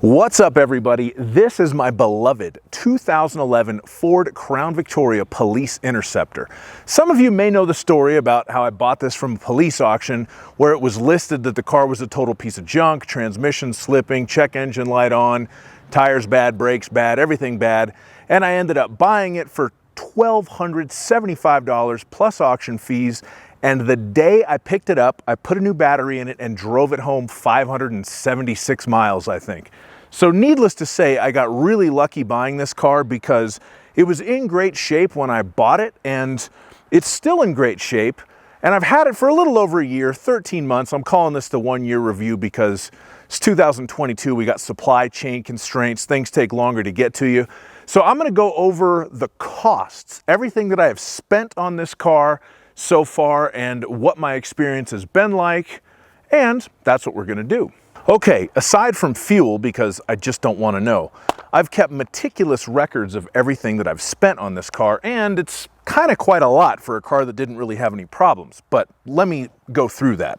What's up, everybody? This is my beloved 2011 Ford Crown Victoria Police Interceptor. Some of you may know the story about how I bought this from a police auction where it was listed that the car was a total piece of junk, transmission slipping, check engine light on, tires bad, brakes bad, everything bad, and I ended up buying it for $1,275 plus auction fees. And the day I picked it up, I put a new battery in it and drove it home 576 miles, I think. So needless to say, I got really lucky buying this car because it was in great shape when I bought it, and it's still in great shape. And I've had it for a little over a year, 13 months. I'm calling this the 1 year review because it's 2022. We got supply chain constraints. Things take longer to get to you. So I'm going to go over the costs, everything that I have spent on this car so far and what my experience has been like, and that's what we're going to do. Okay, aside from fuel, because I just don't want to know, I've kept meticulous records of everything that I've spent on this car, and it's kind of quite a lot for a car that didn't really have any problems, but let me go through that.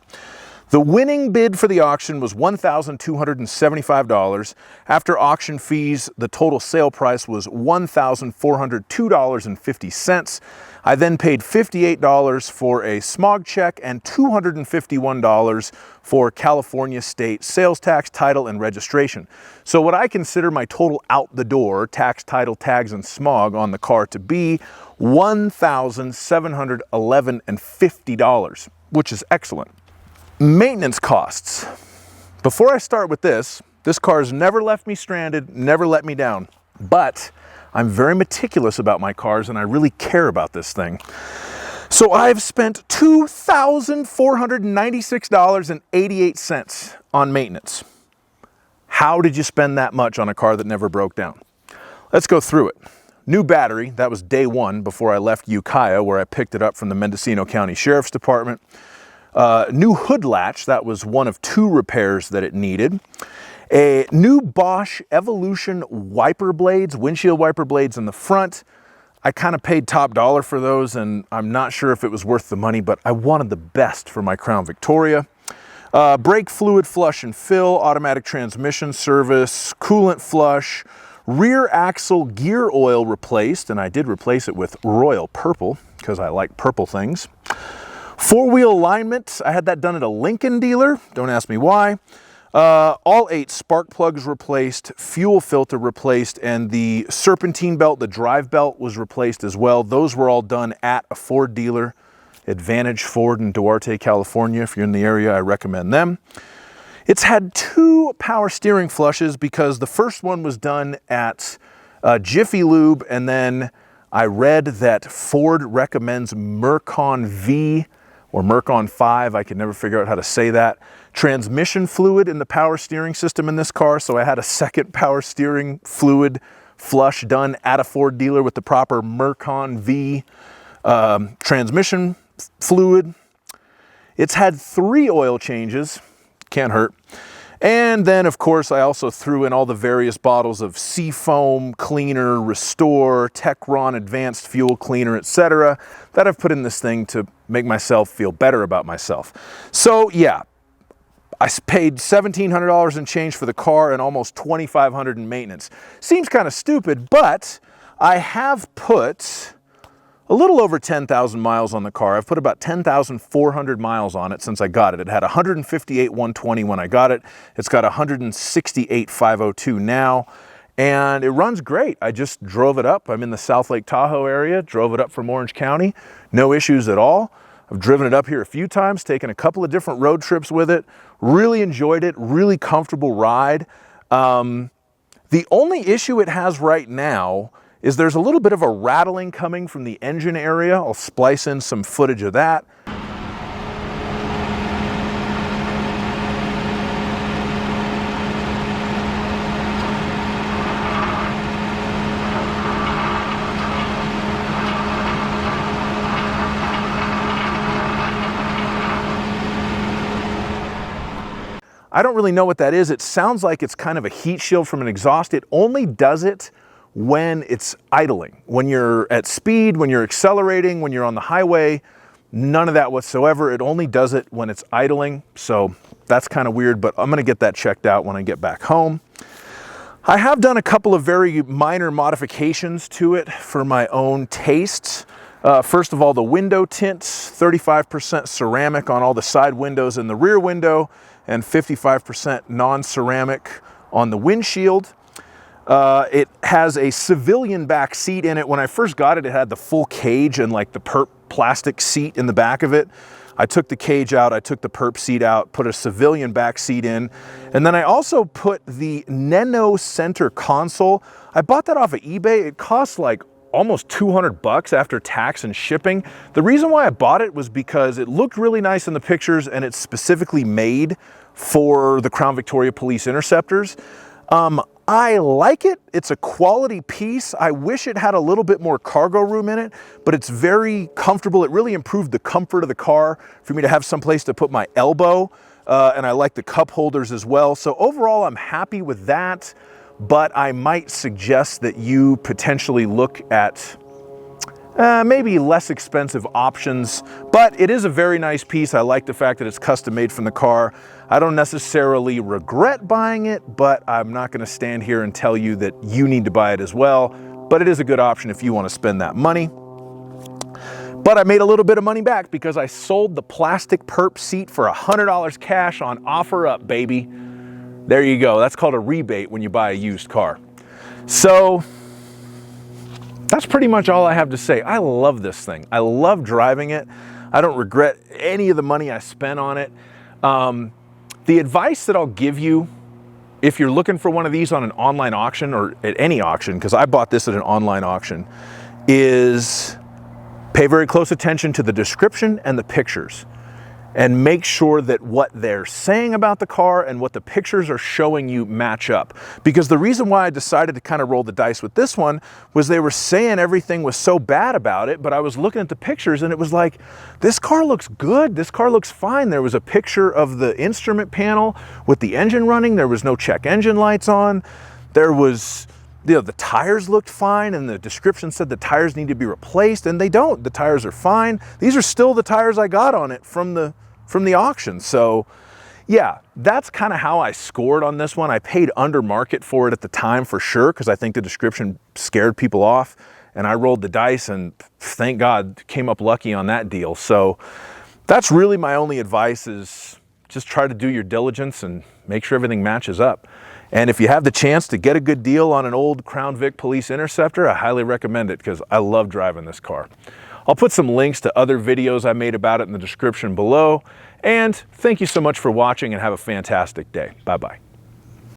The winning bid for the auction was $1,275. After auction fees, the total sale price was $1,402.50. I then paid $58 for a smog check and $251 for California state sales tax, title, and registration. So what I consider my total out the door, tax, title, tags, and smog on the car to be $1,711.50, which is excellent. Maintenance costs. Before I start with this car's never left me stranded, never let me down, but I'm very meticulous about my cars and I really care about this thing. So I've spent $2,496.88 on maintenance. How did you spend that much on a car that never broke down? Let's go through it. New battery, that was day one before I left Ukiah, where I picked it up from the Mendocino County Sheriff's Department. New hood latch, that was one of two repairs that it needed. A new Bosch Evolution wiper blades, windshield wiper blades in the front. I kind of paid top dollar for those, and I'm not sure if it was worth the money, but I wanted the best for my Crown Victoria. Brake fluid flush and fill, automatic transmission service, coolant flush, rear axle gear oil replaced, and I did replace it with royal purple because I like purple things. Four-wheel alignment, I had that done at a Lincoln dealer. Don't ask me why. All 8 spark plugs replaced, fuel filter replaced, and the serpentine belt, the drive belt, was replaced as well. Those were all done at a Ford dealer, Advantage Ford in Duarte, California. If you're in the area, I recommend them. It's had 2 power steering flushes because the first one was done at Jiffy Lube, and then I read that Ford recommends Mercon V or Mercon 5, I could never figure out how to say that, transmission fluid in the power steering system in this car, so I had a second power steering fluid flush done at a Ford dealer with the proper Mercon V transmission fluid. It's had 3 oil changes, can't hurt. And then, of course, I also threw in all the various bottles of Seafoam Cleaner, Restore, Techron Advanced Fuel Cleaner, etc. that I've put in this thing to make myself feel better about myself. So, yeah, I paid $1,700 in change for the car and almost $2,500 in maintenance. Seems kind of stupid, but I have put a little over 10,000 miles on the car. I've put about 10,400 miles on it since I got it. It had 158,120 when I got it. It's got 168,502 now, and it runs great. I just drove it up. I'm in the South Lake Tahoe area, drove it up from Orange County. No issues at all. I've driven it up here a few times, taken a couple of different road trips with it. Really enjoyed it, really comfortable ride. The only issue it has right now is there's a little bit of a rattling coming from the engine area. I'll splice in some footage of that. I don't really know what that is. It sounds like it's kind of a heat shield from an exhaust. It only does it when it's idling. When you're at speed, when you're accelerating, when you're on the highway, none of that whatsoever. It only does it when it's idling. So that's kind of weird, but I'm gonna get that checked out when I get back home. I have done a couple of very minor modifications to it for my own tastes. First of all, the window tints, 35% ceramic on all the side windows and the rear window, and 55% non-ceramic on the windshield. It has a civilian back seat in it. When I first got it, it had the full cage and like the perp plastic seat in the back of it. I took the cage out, I took the perp seat out, put a civilian back seat in, and then I also put the Nano center console. I bought that off of eBay. It cost like almost 200 bucks after tax and shipping. The reason why I bought it was because it looked really nice in the pictures and it's specifically made for the Crown Victoria Police Interceptors. I like it. It's a quality piece. I wish it had a little bit more cargo room in it, but it's very comfortable. It really improved the comfort of the car for me to have someplace to put my elbow, and I like the cup holders as well. So overall, I'm happy with that, but I might suggest that you potentially look at maybe less expensive options, but it is a very nice piece. I like the fact that it's custom made from the car. I don't necessarily regret buying it, but I'm not going to stand here and tell you that you need to buy it as well. But it is a good option if you want to spend that money. But I made a little bit of money back because I sold the plastic perp seat for $100 cash on OfferUp, baby. There you go. That's called a rebate when you buy a used car. So that's pretty much all I have to say. I love this thing. I love driving it. I don't regret any of the money I spent on it. The advice that I'll give you if you're looking for one of these on an online auction or at any auction, because I bought this at an online auction, is pay very close attention to the description and the pictures. And make sure that what they're saying about the car and what the pictures are showing you match up. Because the reason why I decided to kind of roll the dice with this one was they were saying everything was so bad about it, but I was looking at the pictures and it was like, this car looks good, this car looks fine. There was a picture of the instrument panel with the engine running, there was no check engine lights on, there was, you know, the tires looked fine, and the description said the tires need to be replaced, and they don't. The tires are fine. These are still the tires I got on it from the auction. So yeah, that's kind of how I scored on this one. I paid under market for it at the time for sure, because I think the description scared people off, and I rolled the dice and thank God came up lucky on that deal. So that's really my only advice, is just try to do your diligence and make sure everything matches up. And if you have the chance to get a good deal on an old Crown Vic Police Interceptor, I highly recommend it because I love driving this car. I'll put some links to other videos I made about it in the description below. And thank you so much for watching, and have a fantastic day. Bye-bye.